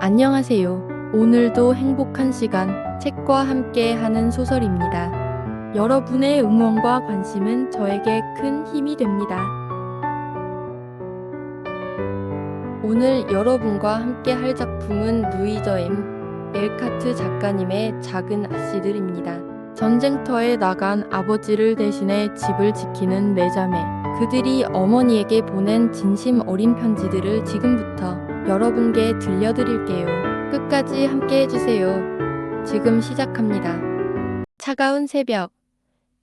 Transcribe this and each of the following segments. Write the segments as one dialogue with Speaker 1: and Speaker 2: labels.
Speaker 1: 안녕하세요. 오늘도 행복한 시간, 책과 함께 하는 소설입니다. 여러분의 응원과 관심은 저에게 큰 힘이 됩니다. 오늘 여러분과 함께 할 작품은 루이저 M. 엘카트 작가님의 작은 아씨들입니다. 전쟁터에 나간 아버지를 대신해 집을 지키는 네 자매. 그들이 어머니에게 보낸 진심 어린 편지들을 지금부터 여러분께 들려드릴게요. 끝까지 함께 해주세요. 지금 시작합니다. 차가운 새벽.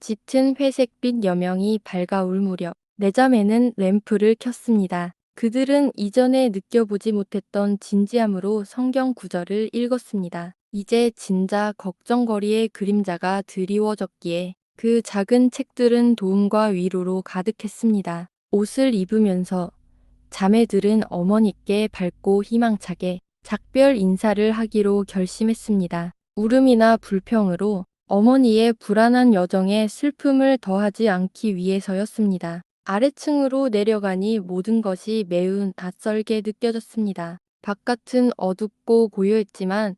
Speaker 1: 짙은 회색빛 여명이 밝아올 무렵 네 자매는 램프를 켰습니다. 그들은 이전에 느껴보지 못했던 진지함으로 성경 구절을 읽었습니다. 이제 진짜 걱정거리의 그림자가 드리워졌기에 그 작은 책들은 도움과 위로로 가득했습니다. 옷을 입으면서 자매들은 어머니께 밝고 희망차게 작별 인사를 하기로 결심했습니다. 울음이나 불평으로 어머니의 불안한 여정에 슬픔을 더하지 않기 위해서였습니다. 아래층으로 내려가니 모든 것이 매우 낯설게 느껴졌습니다. 바깥은 어둡고 고요했지만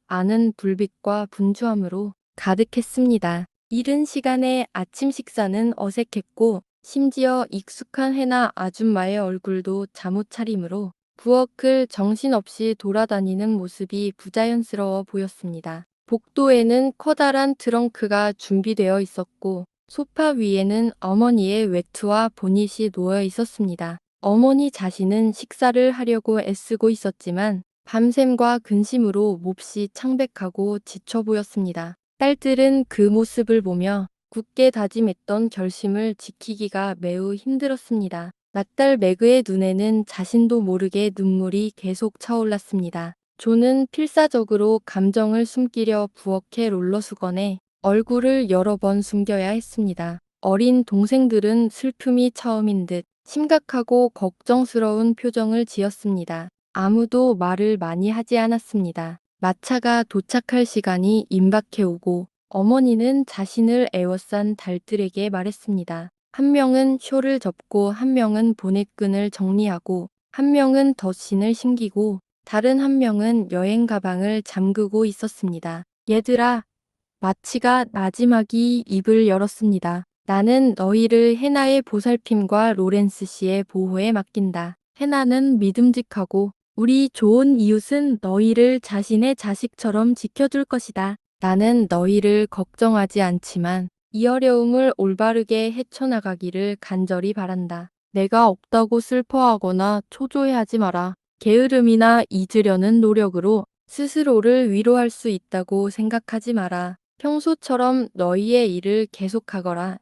Speaker 1: 안은 불빛과 분주함으로 가득했습니다. 이른 시간에 아침 식사는 어색했고 심지어 익숙한 해나 아줌마의 얼굴도 잠옷 차림으로 부엌을 정신없이 돌아다니는 모습이 부자연스러워 보였습니다. 복도에는 커다란 트렁크가 준비되어 있었고 소파 위에는 어머니의 외투와 보닛이 놓여 있었습니다. 어머니 자신은 식사를 하려고 애쓰고 있었지만 밤샘과 근심으로 몹시 창백하고 지쳐 보였습니다. 딸들은 그 모습을 보며 굳게 다짐했던 결심을 지키기가 매우 힘들었습니다. 맏딸 매그의 눈에는 자신도 모르게 눈물이 계속 차올랐습니다. 조는 필사적으로 감정을 숨기려 부엌에 롤러수건에 얼굴을 여러 번 숨겨야 했습니다. 어린 동생들은 슬픔이 처음인 듯 심각하고 걱정스러운 표정을 지었습니다. 아무도 말을 많이 하지 않았습니다. 마차가 도착할 시간이 임박해오고 어머니는 자신을 에워싼 달들에게 말했습니다. 한 명은 쇼를 접고 한 명은 보넷끈을 정리하고 한 명은 덧신을 신기고 다른 한 명은 여행 가방을 잠그고 있었습니다. 얘들아, 마치가 나지막이 입을 열었습니다. 나는 너희를 해나의 보살핌과 로렌스 씨의 보호에 맡긴다. 해나는 믿음직하고 우리 좋은 이웃은 너희를 자신의 자식처럼 지켜줄 것이다. 나는 너희를 걱정하지 않지만 이 어려움을 올바르게 헤쳐나가기를 간절히 바란다. 내가 없다고 슬퍼하거나 초조해하지 마라. 게으름이나 잊으려는 노력으로 스스로를 위로할 수 있다고 생각하지 마라. 평소처럼 너희의 일을 계속하거라.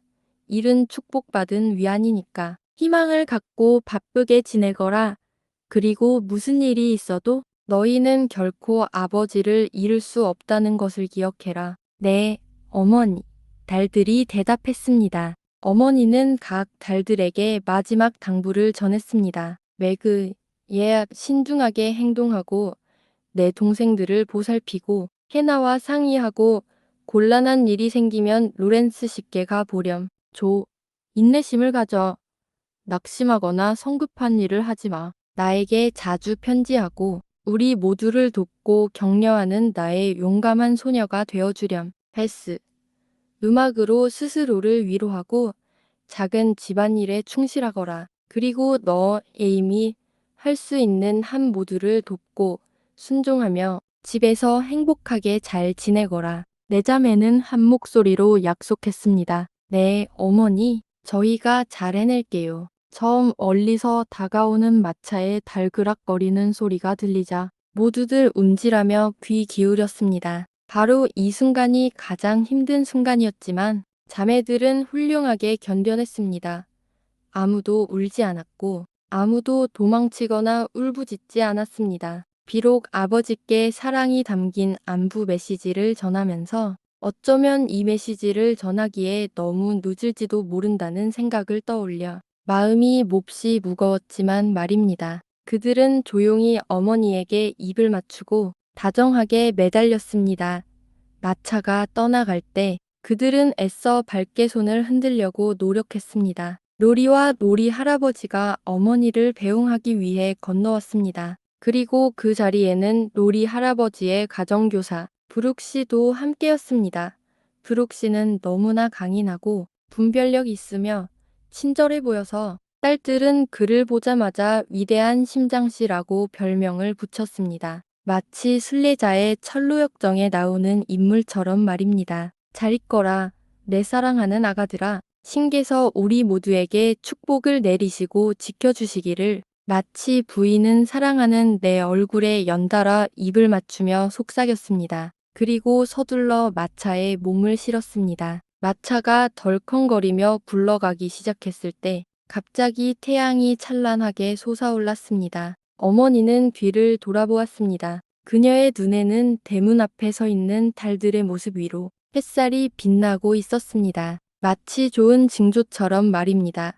Speaker 1: 일은 축복받은 위안이니까. 희망을 갖고 바쁘게 지내거라. 그리고 무슨 일이 있어도 너희는 결코 아버지를 잃을 수 없다는 것을 기억해라. 네, 어머니. 달들이 대답했습니다. 어머니는 각 달들에게 마지막 당부를 전했습니다. 매그, 얘 신중하게 행동하고 내 동생들을 보살피고 해나와 상의하고 곤란한 일이 생기면 로렌스 씨께 가보렴. 조, 인내심을 가져. 낙심하거나 성급한 일을 하지 마. 나에게 자주 편지하고 우리 모두를 돕고 격려하는 나의 용감한 소녀가 되어주렴. 헬스. 음악으로 스스로를 위로하고 작은 집안일에 충실하거라. 그리고 너, 에이미, 할 수 있는 한 모두를 돕고 순종하며 집에서 행복하게 잘 지내거라. 내 자매는 한 목소리로 약속했습니다. 네, 어머니, 저희가 잘 해낼게요. 처음 멀리서 다가오는 마차의 달그락거리는 소리가 들리자 모두들 움찔하며 귀 기울였습니다. 바로 이 순간이 가장 힘든 순간이었지만 자매들은 훌륭하게 견뎌냈습니다. 아무도 울지 않았고 아무도 도망치거나 울부짖지 않았습니다. 비록 아버지께 사랑이 담긴 안부 메시지를 전하면서 어쩌면 이 메시지를 전하기에 너무 늦을지도 모른다는 생각을 떠올려 마음이 몹시 무거웠지만 말입니다. 그들은 조용히 어머니에게 입을 맞추고 다정하게 매달렸습니다. 마차가 떠나갈 때 그들은 애써 밝게 손을 흔들려고 노력했습니다. 로리와 로리 할아버지가 어머니를 배웅하기 위해 건너왔습니다. 그리고 그 자리에는 로리 할아버지의 가정교사 브룩 씨도 함께였습니다. 브룩 씨는 너무나 강인하고 분별력 있으며 친절해 보여서 딸들은 그를 보자마자 위대한 심장씨라고 별명을 붙였습니다. 마치 순례자의 철로역정에 나오는 인물처럼 말입니다. 잘 있거라, 내 사랑하는 아가들아. 신께서 우리 모두에게 축복을 내리시고 지켜주시기를. 마치 부인은 사랑하는 내 얼굴에 연달아 입을 맞추며 속삭였습니다. 그리고 서둘러 마차에 몸을 실었습니다. 마차가 덜컹거리며 굴러가기 시작했을 때 갑자기 태양이 찬란하게 솟아올랐습니다. 어머니는 뒤를 돌아보았습니다. 그녀의 눈에는 대문 앞에 서 있는 달들의 모습 위로 햇살이 빛나고 있었습니다. 마치 좋은 징조처럼 말입니다.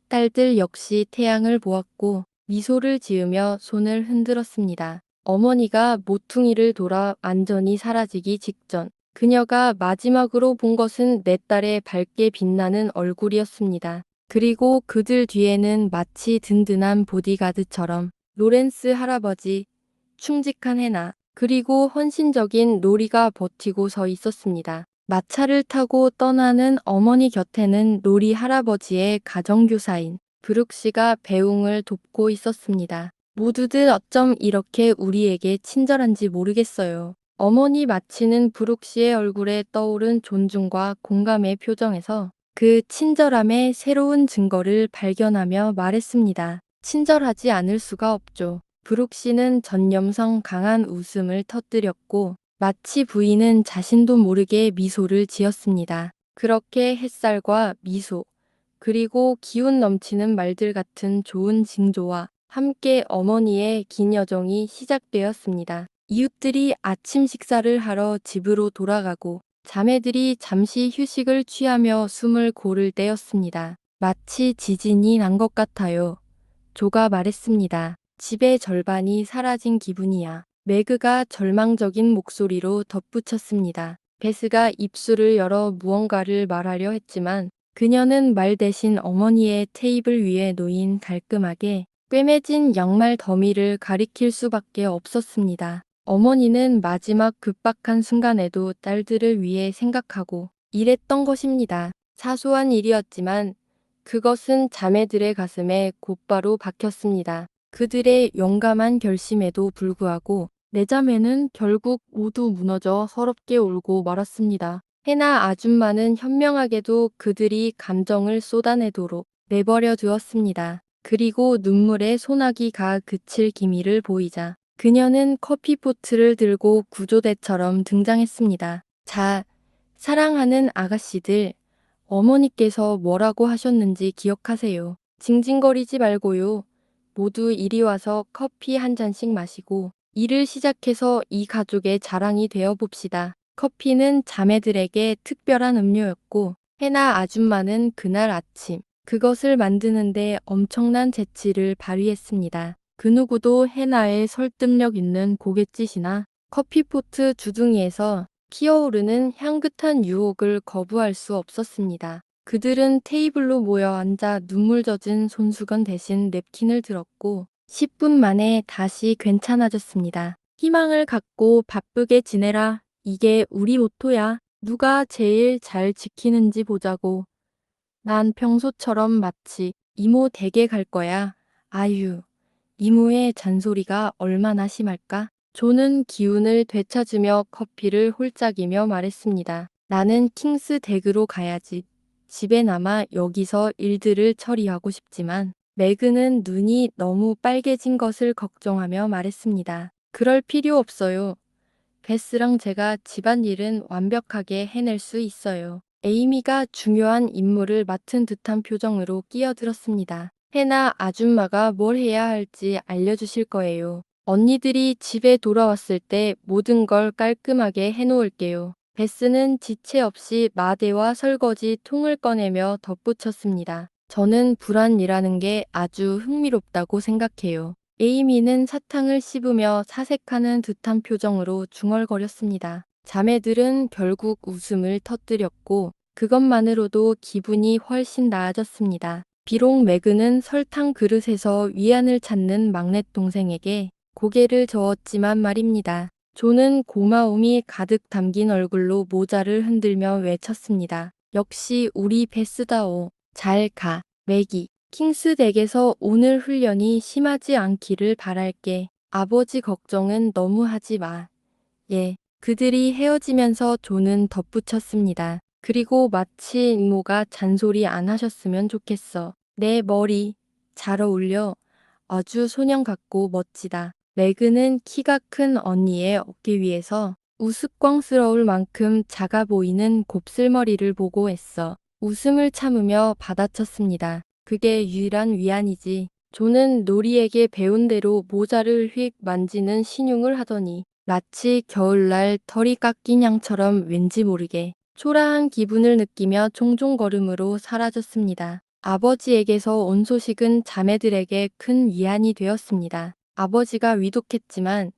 Speaker 1: 딸들 역시 태양을 보았고 미소를 지으며 손을 흔들었습니다. 어머니가 모퉁이를 돌아 완전히 사라지기 직전 그녀가 마지막으로 본 것은 내 딸의 밝게 빛나는 얼굴이었습니다. 그리고 그들 뒤에는 마치 든든한 보디가드처럼 로렌스 할아버지, 충직한 해나, 그리고 헌신적인 로리가 버티고 서 있었습니다. 마차를 타고 떠나는 어머니 곁에는 로리 할아버지의 가정교사인 브룩 씨가 배웅을 돕고 있었습니다. 모두들 어쩜 이렇게 우리에게 친절한지 모르겠어요. 어머니 마치는 브룩 씨의 얼굴에 떠오른 존중과 공감의 표정에서 그 친절함의 새로운 증거를 발견하며 말했습니다. 친절하지 않을 수가 없죠. 브룩 씨는 전염성 강한 웃음을 터뜨렸고 마치 부인은 자신도 모르게 미소를 지었습니다. 그렇게 햇살과 미소, 그리고 기운 넘치는 말들 같은 좋은 징조와 함께 어머니의 긴 여정이 시작되었습니다. 이웃들이 아침 식사를 하러 집으로 돌아가고 자매들이 잠시 휴식을 취하며 숨을 고를 때였습니다. 마치 지진이 난 것 같아요. 조가 말했습니다. 집의 절반이 사라진 기분이야. 매그가 절망적인 목소리로 덧붙였습니다. 베스가 입술을 열어 무언가를 말하려 했지만 그녀는 말 대신 어머니의 테이블 위에 놓인 깔끔하게 꿰매진 양말 더미를 가리킬 수밖에 없었습니다. 어머니는 마지막 급박한 순간에도 딸들을 위해 생각하고 일했던 것입니다. 사소한 일이었지만 그것은 자매들의 가슴에 곧바로 박혔습니다. 그들의 용감한 결심에도 불구하고 네 자매는 결국 모두 무너져 서럽게 울고 말았습니다. 해나 아줌마는 현명하게도 그들이 감정을 쏟아내도록 내버려 두었습니다. 그리고 눈물의 소나기가 그칠 기미를 보이자 그녀는 커피포트를 들고 구조대처럼 등장했습니다. 자, 사랑하는 아가씨들, 어머니께서 뭐라고 하셨는지 기억하세요. 징징거리지 말고요. 모두 이리 와서 커피 한 잔씩 마시고 일을 시작해서 이 가족의 자랑이 되어 봅시다. 커피는 자매들에게 특별한 음료였고 해나 아줌마는 그날 아침 그것을 만드는데 엄청난 재치를 발휘했습니다. 그 누구도 해나의 설득력 있는 고갯짓이나 커피포트 주둥이에서 키어오르는 향긋한 유혹을 거부할 수 없었습니다. 그들은 테이블로 모여 앉아 눈물 젖은 손수건 대신 냅킨을 들었고 10분 만에 다시 괜찮아졌습니다. 희망을 갖고 바쁘게 지내라. 이게 우리 모토야. 누가 제일 잘 지키는지 보자고. 난 평소처럼 마치 이모 댁에 갈 거야. 아유, 이모의 잔소리가 얼마나 심할까? 조는 기운을 되찾으며 커피를 홀짝이며 말했습니다. 나는 킹스 댁으로 가야지. 집에 남아 여기서 일들을 처리하고 싶지만 매그는 눈이 너무 빨개진 것을 걱정하며 말했습니다. 그럴 필요 없어요. 베스랑 제가 집안일은 완벽하게 해낼 수 있어요. 에이미가 중요한 임무를 맡은 듯한 표정으로 끼어들었습니다. 해나 아줌마가 뭘 해야 할지 알려주실 거예요. 언니들이 집에 돌아왔을 때 모든 걸 깔끔하게 해놓을게요. 베스는 지체 없이 마대와 설거지 통을 꺼내며 덧붙였습니다. 저는 불안이라는 게 아주 흥미롭다고 생각해요. 에이미는 사탕을 씹으며 사색하는 듯한 표정으로 중얼거렸습니다. 자매들은 결국 웃음을 터뜨렸고 그것만으로도 기분이 훨씬 나아졌습니다. 비록 매그는 설탕 그릇에서 위안을 찾는 막내 동생에게 고개를 저었지만 말입니다. 조는 고마움이 가득 담긴 얼굴로 모자를 흔들며 외쳤습니다. 역시 우리 베스다오. 잘 가, 맥이. 킹스댁에서 오늘 훈련이 심하지 않기를 바랄게. 아버지 걱정은 너무 하지 마. 예. 그들이 헤어지면서 조는 덧붙였습니다. 그리고 마치 이모가 잔소리 안 하셨으면 좋겠어. 내 머리 잘 어울려. 아주 소년 같고 멋지다. 매그는 키가 큰 언니의 어깨 위에서 우스꽝스러울 만큼 작아 보이는 곱슬머리를 보고 애써 웃음을 참으며 받아쳤습니다. 그게 유일한 위안이지. 조는 놀이에게 배운 대로 모자를 휙 만지는 신용을 하더니 마치 겨울날 털이 깎인 양처럼 왠지 모르게 초라한 기분을 느끼며 총종걸음으로 사라졌습니다. 아버지에게서 온 소식은 자매들에게 큰 위안이 되었습니다. 아버지가 위독했지만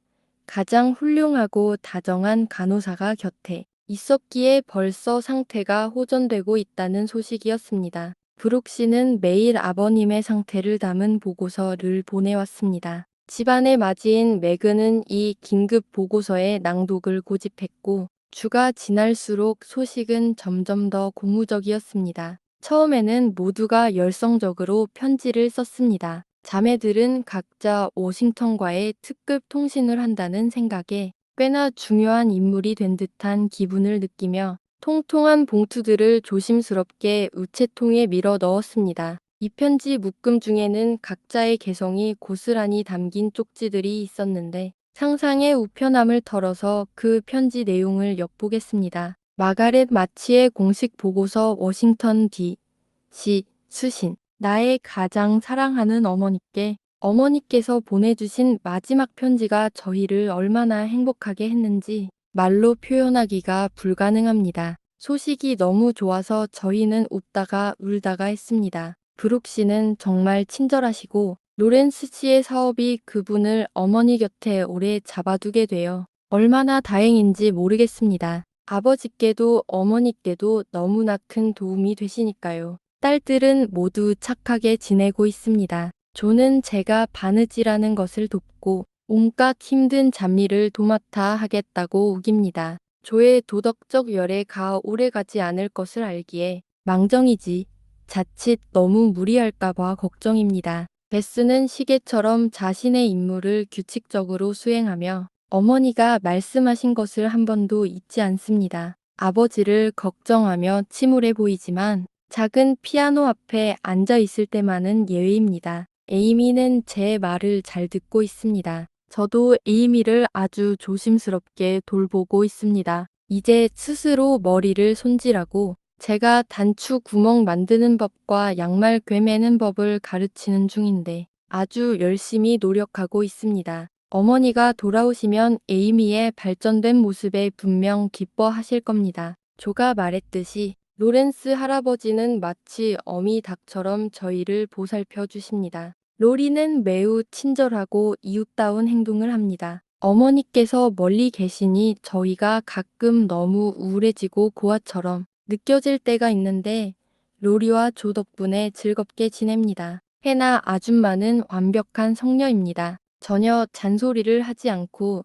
Speaker 1: 가장 훌륭하고 다정한 간호사가 곁에 있었기에 벌써 상태가 호전되고 있다는 소식이었습니다. 브룩 씨는 매일 아버님의 상태를 담은 보고서를 보내왔습니다. 집안의 맞이인 매그는 이 긴급 보고서의 낭독을 고집했고 주가 지날수록 소식은 점점 더 고무적이었습니다. 처음에는 모두가 열성적으로 편지를 썼습니다. 자매들은 각자 워싱턴과의 특급 통신을 한다는 생각에 꽤나 중요한 인물이 된 듯한 기분을 느끼며 통통한 봉투들을 조심스럽게 우체통에 밀어 넣었습니다. 이 편지 묶음 중에는 각자의 개성이 고스란히 담긴 쪽지들이 있었는데 상상의 우편함을 털어서 그 편지 내용을 엿보겠습니다. 마가렛 마치의 공식 보고서 워싱턴 D.C. 수신. 나의 가장 사랑하는 어머니께 어머니께서 보내주신 마지막 편지가 저희를 얼마나 행복하게 했는지 말로 표현하기가 불가능합니다. 소식이 너무 좋아서 저희는 웃다가 울다가 했습니다. 브룩 씨는 정말 친절하시고 로렌스 씨의 사업이 그분을 어머니 곁에 오래 잡아두게 되어 얼마나 다행인지 모르겠습니다. 아버지께도 어머니께도 너무나 큰 도움이 되시니까요. 딸들은 모두 착하게 지내고 있습니다. 조는 제가 바느질하는 것을 돕고 온갖 힘든 잡일을 도맡아 하겠다고 우깁니다. 조의 도덕적 열애가 오래가지 않을 것을 알기에 망정이지 자칫 너무 무리할까봐 걱정입니다. 베스는 시계처럼 자신의 임무를 규칙적으로 수행하며 어머니가 말씀하신 것을 한 번도 잊지 않습니다. 아버지를 걱정하며 침울해 보이지만 작은 피아노 앞에 앉아 있을 때만은 예외입니다. 에이미는 제 말을 잘 듣고 있습니다. 저도 에이미를 아주 조심스럽게 돌보고 있습니다. 이제 스스로 머리를 손질하고 제가 단추 구멍 만드는 법과 양말 꿰매는 법을 가르치는 중인데 아주 열심히 노력하고 있습니다. 어머니가 돌아오시면 에이미의 발전된 모습에 분명 기뻐하실 겁니다. 조가 말했듯이 로렌스 할아버지는 마치 어미 닭처럼 저희를 보살펴 주십니다. 로리는 매우 친절하고 이웃다운 행동을 합니다. 어머니께서 멀리 계시니 저희가 가끔 너무 우울해지고 고아처럼 느껴질 때가 있는데 로리와 조 덕분에 즐겁게 지냅니다. 해나 아줌마는 완벽한 성녀입니다. 전혀 잔소리를 하지 않고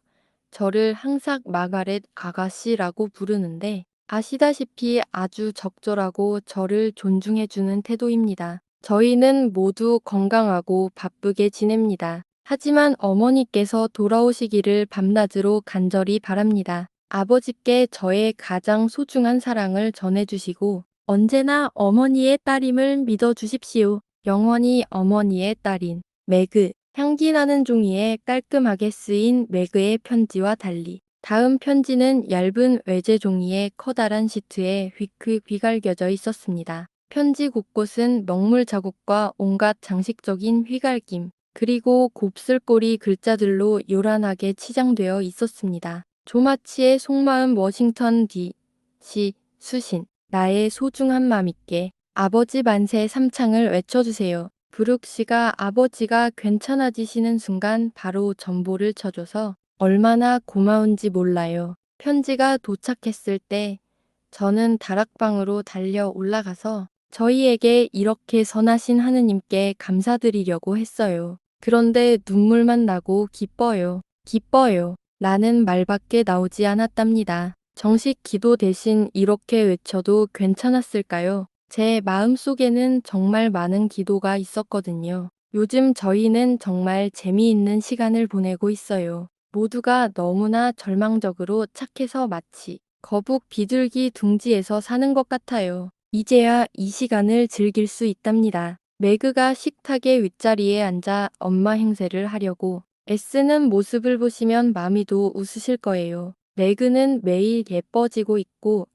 Speaker 1: 저를 항상 마가렛 아가씨라고 부르는데 아시다시피 아주 적절하고 저를 존중해주는 태도입니다. 저희는 모두 건강하고 바쁘게 지냅니다. 하지만 어머니께서 돌아오시기를 밤낮으로 간절히 바랍니다. 아버지께 저의 가장 소중한 사랑을 전해주시고 언제나 어머니의 딸임을 믿어주십시오. 영원히 어머니의 딸인 매그. 향기 나는 종이에 깔끔하게 쓰인 매그의 편지와 달리 다음 편지는 얇은 외제 종이에 커다란 시트에 휙휙 휘갈겨져 있었습니다. 편지 곳곳은 먹물 자국과 온갖 장식적인 휘갈김, 그리고 곱슬꼬리 글자들로 요란하게 치장되어 있었습니다. 조마치의 속마음 워싱턴 D.C. 수신. 나의 소중한 맘있게 아버지 만세 삼창을 외쳐주세요. 브룩 씨가 아버지가 괜찮아지시는 순간 바로 전보를 쳐줘서 얼마나 고마운지 몰라요. 편지가 도착했을 때 저는 다락방으로 달려 올라가서 저희에게 이렇게 선하신 하느님께 감사드리려고 했어요. 그런데 눈물만 나고 기뻐요. 기뻐요. 라는 말밖에 나오지 않았답니다. 정식 기도 대신 이렇게 외쳐도 괜찮았을까요? 제 마음속에는 정말 많은 기도가 있었거든요. 요즘 저희는 정말 재미있는 시간을 보내고 있어요. 모두가 너무나 절망적으로 착해서 마치 거북 비둘기 둥지에서 사는 것 같아요. 이제야 이 시간을 즐길 수 있답니다. 매그가 식탁의 윗자리에 앉아 엄마 행세를 하려고 애쓰는 모습을 보시면 마미도 웃으실 거예요. 매그는 매일 예뻐지고 있고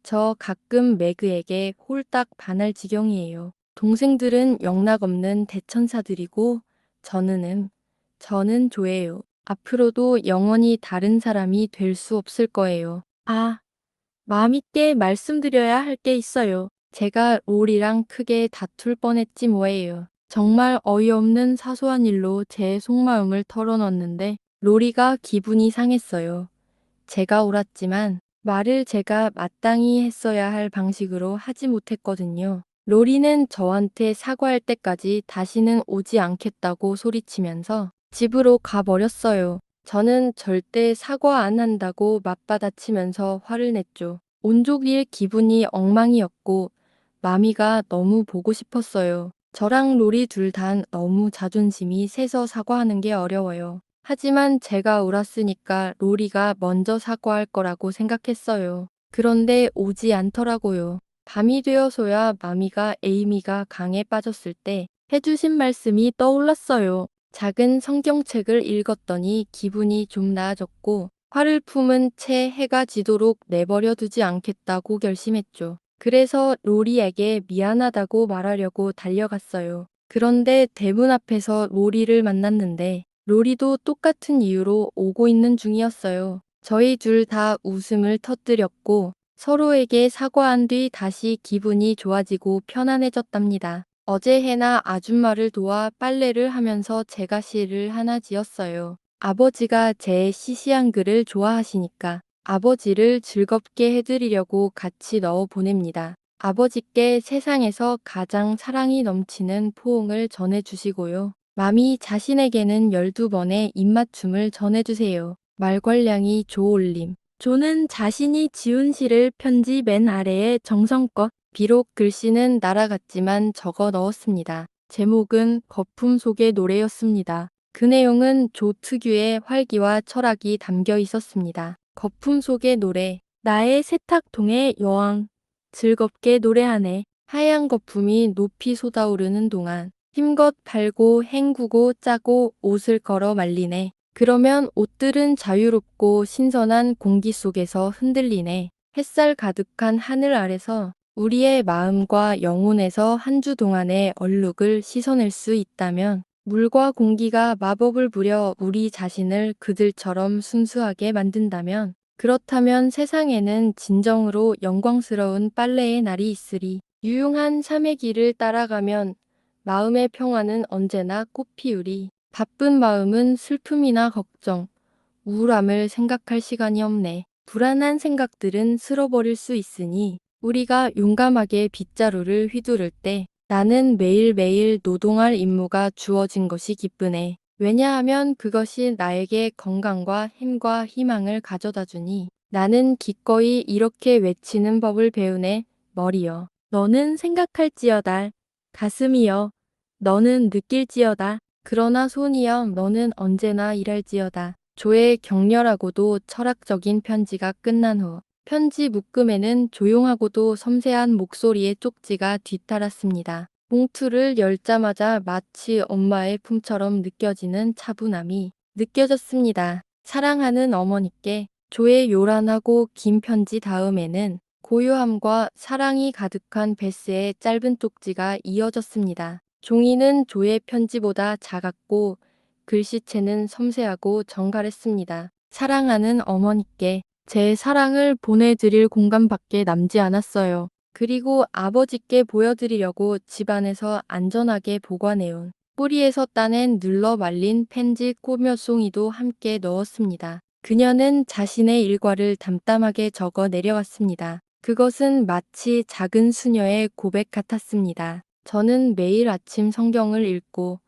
Speaker 1: 저 가끔 매그에게 홀딱 반할 지경이에요. 동생들은 영락없는 대천사들이고 저는 조예요. 앞으로도 영원히 다른 사람이 될 수 없을 거예요. 아, 마음있게 말씀드려야 할 게 있어요. 제가 롤이랑 크게 다툴 뻔했지 뭐예요. 정말 어이없는 사소한 일로 제 속마음을 털어놨는데 롤이가 기분이 상했어요. 제가 옳았지만 말을 제가 마땅히 했어야 할 방식으로 하지 못했거든요. 로리는 저한테 사과할 때까지 다시는 오지 않겠다고 소리치면서 집으로 가버렸어요. 저는 절대 사과 안 한다고 맞받아치면서 화를 냈죠. 온종일 기분이 엉망이었고 마미가 너무 보고 싶었어요. 저랑 로리 둘 다 너무 자존심이 세서 사과하는 게 어려워요. 하지만 제가 옳았으니까 로리가 먼저 사과할 거라고 생각했어요. 그런데 오지 않더라고요. 밤이 되어서야 마미가 에이미가 강에 빠졌을 때 해주신 말씀이 떠올랐어요. 작은 성경책을 읽었더니 기분이 좀 나아졌고 화를 품은 채 해가 지도록 내버려 두지 않겠다고 결심했죠. 그래서 로리에게 미안하다고 말하려고 달려갔어요. 그런데 대문 앞에서 로리를 만났는데 로리도 똑같은 이유로 오고 있는 중이었어요. 저희 둘 다 웃음을 터뜨렸고 서로에게 사과한 뒤 다시 기분이 좋아지고 편안해졌답니다. 어제 해나 아줌마를 도와 빨래를 하면서 제가 시를 하나 지었어요. 아버지가 제 시시한 글을 좋아하시니까 아버지를 즐겁게 해드리려고 같이 넣어 보냅니다. 아버지께 세상에서 가장 사랑이 넘치는 포옹을 전해주시고요. 마미 자신에게는 12번의 입맞춤을 전해주세요. 말괄량이 조올림. 조는 자신이 지운 시를 편지 맨 아래에 정성껏 비록 글씨는 날아갔지만 적어 넣었습니다. 제목은 거품 속의 노래였습니다. 그 내용은 조 특유의 활기와 철학이 담겨 있었습니다. 거품 속의 노래. 나의 세탁통의 여왕. 즐겁게 노래하네. 하얀 거품이 높이 솟아오르는 동안 힘껏 팔고 헹구고 짜고 옷을 걸어 말리네. 그러면 옷들은 자유롭고 신선한 공기 속에서 흔들리네. 햇살 가득한 하늘 아래서 우리의 마음과 영혼에서 한 주 동안의 얼룩을 씻어낼 수 있다면 물과 공기가 마법을 부려 우리 자신을 그들처럼 순수하게 만든다면 그렇다면 세상에는 진정으로 영광스러운 빨래의 날이 있으리. 유용한 삶의 길을 따라가면 마음의 평화는 언제나 꽃피우리. 바쁜 마음은 슬픔이나 걱정, 우울함을 생각할 시간이 없네. 불안한 생각들은 쓸어버릴 수 있으니 우리가 용감하게 빗자루를 휘두를 때 나는 매일매일 노동할 임무가 주어진 것이 기쁘네. 왜냐하면 그것이 나에게 건강과 힘과 희망을 가져다 주니 나는 기꺼이 이렇게 외치는 법을 배우네. 머리여, 너는 생각할지어다. 가슴이여, 너는 느낄지어다. 그러나 손이여, 너는 언제나 일할지어다. 조의 격렬하고도 철학적인 편지가 끝난 후 편지 묶음에는 조용하고도 섬세한 목소리의 쪽지가 뒤따랐습니다. 봉투를 열자마자 마치 엄마의 품처럼 느껴지는 차분함이 느껴졌습니다. 사랑하는 어머니께. 조의 요란하고 긴 편지 다음에는 고요함과 사랑이 가득한 베스의 짧은 쪽지가 이어졌습니다. 종이는 조의 편지보다 작았고 글씨체는 섬세하고 정갈했습니다. 사랑하는 어머니께 제 사랑을 보내드릴 공간밖에 남지 않았어요. 그리고 아버지께 보여드리려고 집안에서 안전하게 보관해온 뿌리에서 따낸 눌러 말린 펜지 꼬며송이도 함께 넣었습니다. 그녀는 자신의 일과를 담담하게 적어 내려왔습니다. 그것은 마치 작은 수녀의 고백 같았습니다. 저는 매일 아침 성경을 읽고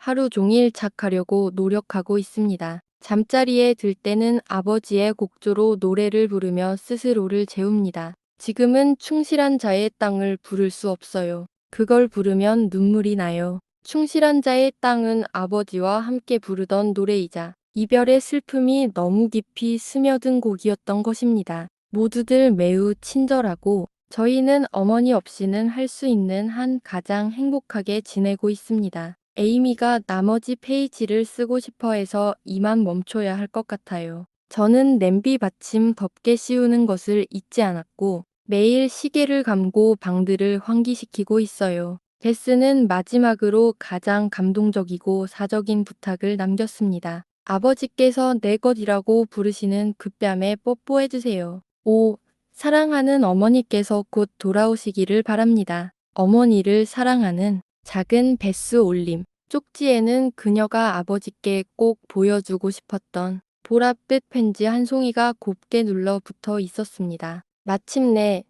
Speaker 1: 하루 종일 착하려고 노력하고 있습니다. 잠자리에 들 때는 아버지의 곡조로 노래를 부르며 스스로를 재웁니다. 지금은 충실한 자의 땅을 부를 수 없어요. 그걸 부르면 눈물이 나요. 충실한 자의 땅은 아버지와 함께 부르던 노래이자 이별의 슬픔이 너무 깊이 스며든 곡이었던 것입니다. 모두들 매우 친절하고 저희는 어머니 없이는 할 수 있는 한 가장 행복하게 지내고 있습니다. 에이미가 나머지 페이지를 쓰고 싶어 해서 이만 멈춰야 할 것 같아요. 저는 냄비 받침 덮개 씌우는 것을 잊지 않았고 매일 시계를 감고 방들을 환기시키고 있어요. 데스는 마지막으로 가장 감동적이고 사적인 부탁을 남겼습니다. 아버지께서 내 것이라고 부르시는 그 뺨에 뽀뽀해주세요. 오, 사랑하는 어머니께서 곧 돌아오시기를 바랍니다. 어머니를 사랑하는 작은 베스 올림. 쪽지에는 그녀가 아버지께 꼭 보여주고 싶었던 보랏빛 편지 한 송이가 곱게 눌러 붙어 있었습니다. 마침내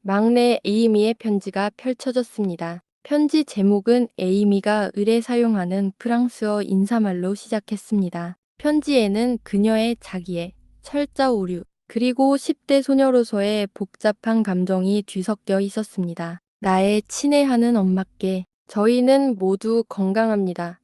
Speaker 1: 막내 에이미의 편지가 펼쳐졌습니다. 편지 제목은 에이미가 을에 사용하는 프랑스어 인사말로 시작했습니다. 편지에는 그녀의 자기애, 철자 오류, 그리고 10대 소녀로서의 복잡한 감정이 뒤섞여 있었습니다. 나의 친애하는 엄마께 저희는 모두 건강합니다.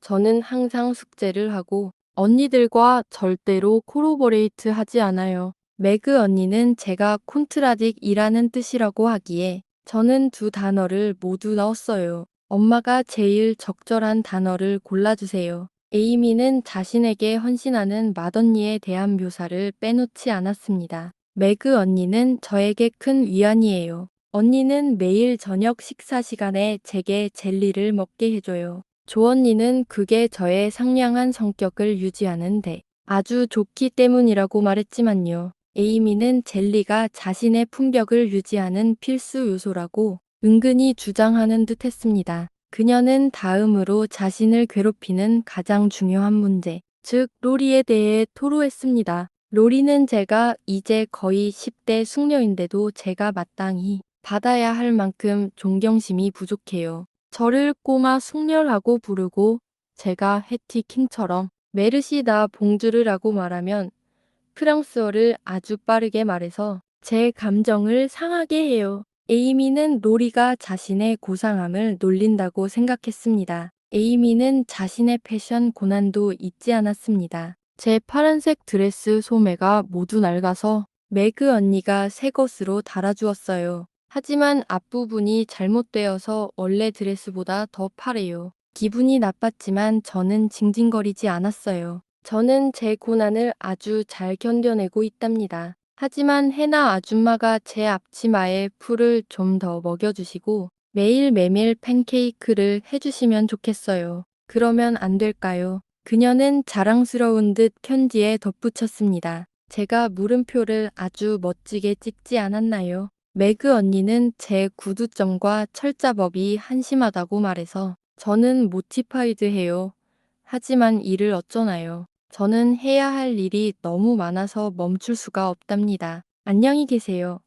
Speaker 1: 저는 항상 숙제를 하고 언니들과 절대로 코로보레이트 하지 않아요. 매그 언니는 제가 콘트라딕이라는 뜻이라고 하기에 저는 두 단어를 모두 넣었어요. 엄마가 제일 적절한 단어를 골라주세요. 에이미는 자신에게 헌신하는 맏언니에 대한 묘사를 빼놓지 않았습니다. 매그 언니는 저에게 큰 위안이에요. 언니는 매일 저녁 식사 시간에 제게 젤리를 먹게 해줘요. 조 언니는 그게 저의 상냥한 성격을 유지하는 데 아주 좋기 때문이라고 말했지만요. 에이미는 젤리가 자신의 품격을 유지하는 필수 요소라고 은근히 주장하는 듯 했습니다. 그녀는 다음으로 자신을 괴롭히는 가장 중요한 문제, 즉 로리에 대해 토로했습니다. 로리는 제가 이제 거의 10대 숙녀인데도 제가 마땅히 받아야 할 만큼 존경심이 부족해요. 저를 꼬마 숙녀라고 부르고 제가 해티킹처럼 메르시다 봉주르라고 말하면 프랑스어를 아주 빠르게 말해서 제 감정을 상하게 해요. 에이미는 로리가 자신의 고상함을 놀린다고 생각했습니다. 에이미는 자신의 패션 고난도 잊지 않았습니다. 제 파란색 드레스 소매가 모두 낡아서 매그 언니가 새 것으로 달아주었어요. 하지만 앞부분이 잘못되어서 원래 드레스보다 더 파래요. 기분이 나빴지만 저는 징징거리지 않았어요. 저는 제 고난을 아주 잘 견뎌내고 있답니다. 하지만 해나 아줌마가 제 앞치마에 풀을 좀 더 먹여주시고 매일 메밀 팬케이크를 해주시면 좋겠어요. 그러면 안 될까요? 그녀는 자랑스러운 듯 편지에 덧붙였습니다. 제가 물음표를 아주 멋지게 찍지 않았나요? 매그 언니는 제 구두점과 철자법이 한심하다고 말해서 저는 모티파이드해요. 하지만 일을 어쩌나요? 저는 해야 할 일이 너무 많아서 멈출 수가 없답니다. 안녕히 계세요.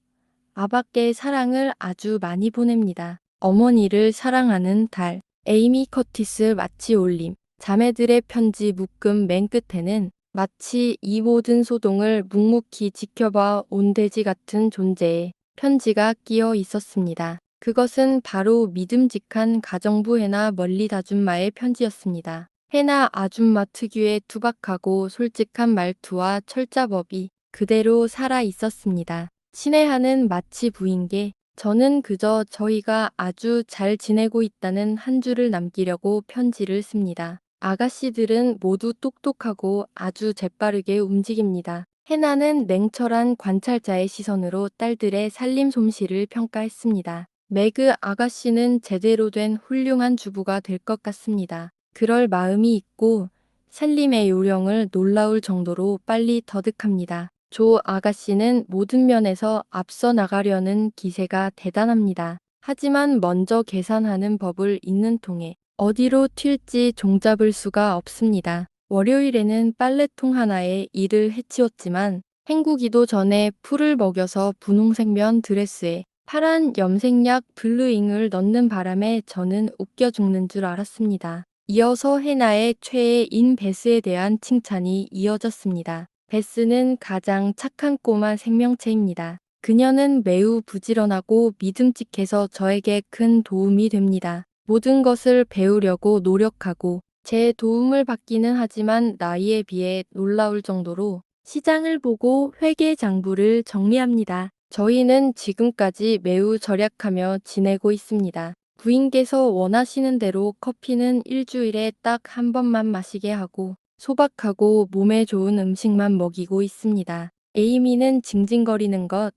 Speaker 1: 아바께 사랑을 아주 많이 보냅니다. 어머니를 사랑하는 달. 에이미 커티스 마치 올림. 자매들의 편지 묶음 맨 끝에는 마치 이 모든 소동을 묵묵히 지켜봐 온 돼지 같은 존재의 편지가 끼어 있었습니다. 그것은 바로 믿음직한 가정부 해나 멀리 다줌마의 편지였습니다. 해나 아줌마 특유의 투박하고 솔직한 말투와 철자법이 그대로 살아 있었습니다. 친애하는 마치 부인께 저는 그저 저희가 아주 잘 지내고 있다는 한 줄을 남기려고 편지를 씁니다. 아가씨들은 모두 똑똑하고 아주 재빠르게 움직입니다. 해나는 냉철한 관찰자의 시선으로 딸들의 살림 솜씨를 평가했습니다. 매그 아가씨는 제대로 된 훌륭한 주부가 될 것 같습니다. 그럴 마음이 있고 살림의 요령을 놀라울 정도로 빨리 터득합니다. 조 아가씨는 모든 면에서 앞서 나가려는 기세가 대단합니다. 하지만 먼저 계산하는 법을 있는 통에 어디로 튈지 종잡을 수가 없습니다. 월요일에는 빨래통 하나에 일을 해치웠지만 헹구기도 전에 풀을 먹여서 분홍색 면 드레스에 파란 염색약 블루잉을 넣는 바람에 저는 웃겨 죽는 줄 알았습니다. 이어서 해나의 최애인 베스에 대한 칭찬이 이어졌습니다. 베스는 가장 착한 꼬마 생명체입니다. 그녀는 매우 부지런하고 믿음직해서 저에게 큰 도움이 됩니다. 모든 것을 배우려고 노력하고 제 도움을 받기는 하지만 나이에 비해 놀라울 정도로 시장을 보고 회계 장부를 정리합니다. 저희는 지금까지 매우 절약하며 지내고 있습니다. 부인께서 원하시는 대로 커피는 일주일에 딱 한 번만 마시게 하고 소박하고 몸에 좋은 음식만 먹이고 있습니다. 에이미는 징징거리는 것,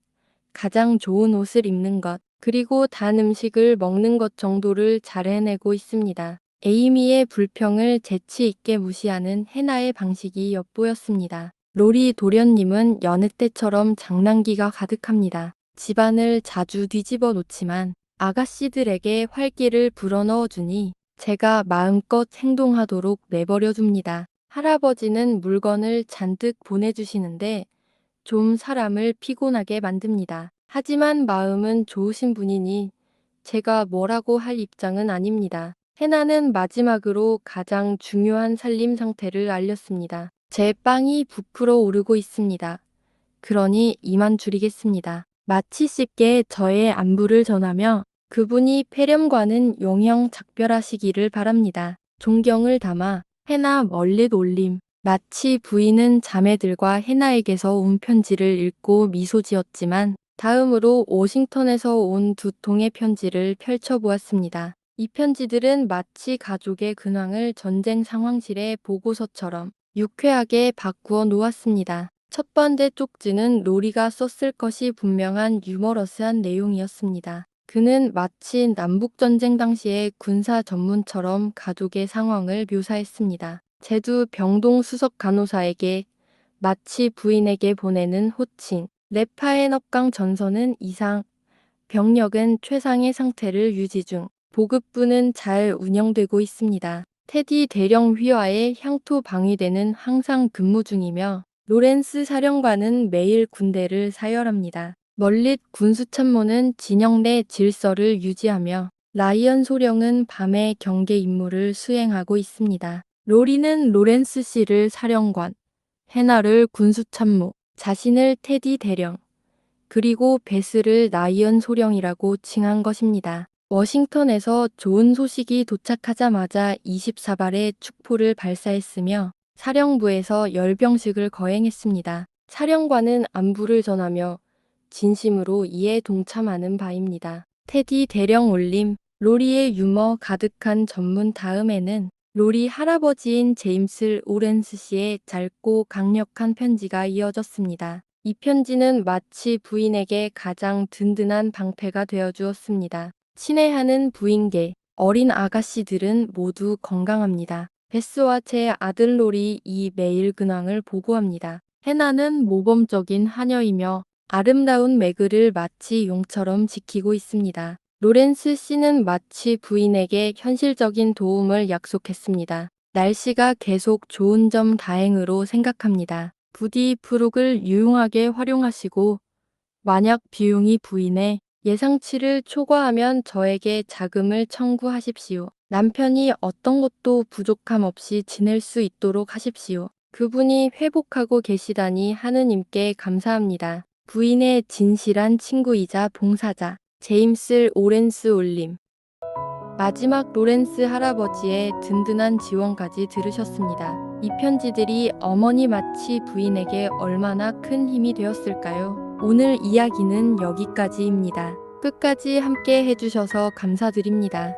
Speaker 1: 가장 좋은 옷을 입는 것, 그리고 단 음식을 먹는 것 정도를 잘 해내고 있습니다. 에이미의 불평을 재치 있게 무시하는 해나의 방식이 엿보였습니다. 로리 도련님은 여느 때처럼 장난기가 가득합니다. 집안을 자주 뒤집어 놓지만 아가씨들에게 활기를 불어넣어 주니 제가 마음껏 행동하도록 내버려 둡니다. 할아버지는 물건을 잔뜩 보내주시는데 좀 사람을 피곤하게 만듭니다. 하지만 마음은 좋으신 분이니 제가 뭐라고 할 입장은 아닙니다. 해나는 마지막으로 가장 중요한 살림 상태를 알렸습니다. 제 빵이 부풀어 오르고 있습니다. 그러니 이만 줄이겠습니다. 마치 씨께 저의 안부를 전하며 그분이 폐렴과는 용형 작별하시기를 바랍니다. 존경을 담아 해나 멀릿 올림. 마치 부인은 자매들과 해나에게서 온 편지를 읽고 미소 지었지만 다음으로 워싱턴에서 온 두 통의 편지를 펼쳐보았습니다. 이 편지들은 마치 가족의 근황을 전쟁 상황실의 보고서처럼 유쾌하게 바꾸어 놓았습니다. 첫 번째 쪽지는 로리가 썼을 것이 분명한 유머러스한 내용이었습니다. 그는 마치 남북전쟁 당시의 군사 전문처럼 가족의 상황을 묘사했습니다. 제두 병동 수석 간호사에게 마치 부인에게 보내는 호칭. 레파의 업강 전선은 이상, 병력은 최상의 상태를 유지 중. 보급부는 잘 운영되고 있습니다. 테디 대령 휘하의 향토 방위대는 항상 근무 중이며 로렌스 사령관은 매일 군대를 사열합니다. 멀릿 군수참모는 진영 내 질서를 유지하며 라이언 소령은 밤에 경계 임무를 수행하고 있습니다. 로리는 로렌스 씨를 사령관, 해나를 군수참모, 자신을 테디 대령, 그리고 베스를 라이언 소령이라고 칭한 것입니다. 워싱턴에서 좋은 소식이 도착하자마자 24발의 축포를 발사했으며 사령부에서 열병식을 거행했습니다. 사령관은 안부를 전하며 진심으로 이에 동참하는 바입니다. 테디 대령 올림, 로리의 유머 가득한 전문 다음에는 로리 할아버지인 제임스 오렌스 씨의 짧고 강력한 편지가 이어졌습니다. 이 편지는 마치 부인에게 가장 든든한 방패가 되어 주었습니다. 친애하는 부인계, 어린 아가씨들은 모두 건강합니다. 베스와 제 아들 로리 이 매일 근황을 보고합니다. 해나는 모범적인 하녀이며 아름다운 매그를 마치 용처럼 지키고 있습니다. 로렌스 씨는 마치 부인에게 현실적인 도움을 약속했습니다. 날씨가 계속 좋은 점 다행으로 생각합니다. 부디 프룩을 유용하게 활용하시고 만약 비용이 부인의 예상치를 초과하면 저에게 자금을 청구하십시오. 남편이 어떤 것도 부족함 없이 지낼 수 있도록 하십시오. 그분이 회복하고 계시다니 하느님께 감사합니다. 부인의 진실한 친구이자 봉사자 제임스 오렌스 올림. 마지막 로렌스 할아버지의 든든한 지원까지 들으셨습니다. 이 편지들이 어머니 마치 부인에게 얼마나 큰 힘이 되었을까요? 오늘 이야기는 여기까지입니다. 끝까지 함께 해주셔서 감사드립니다.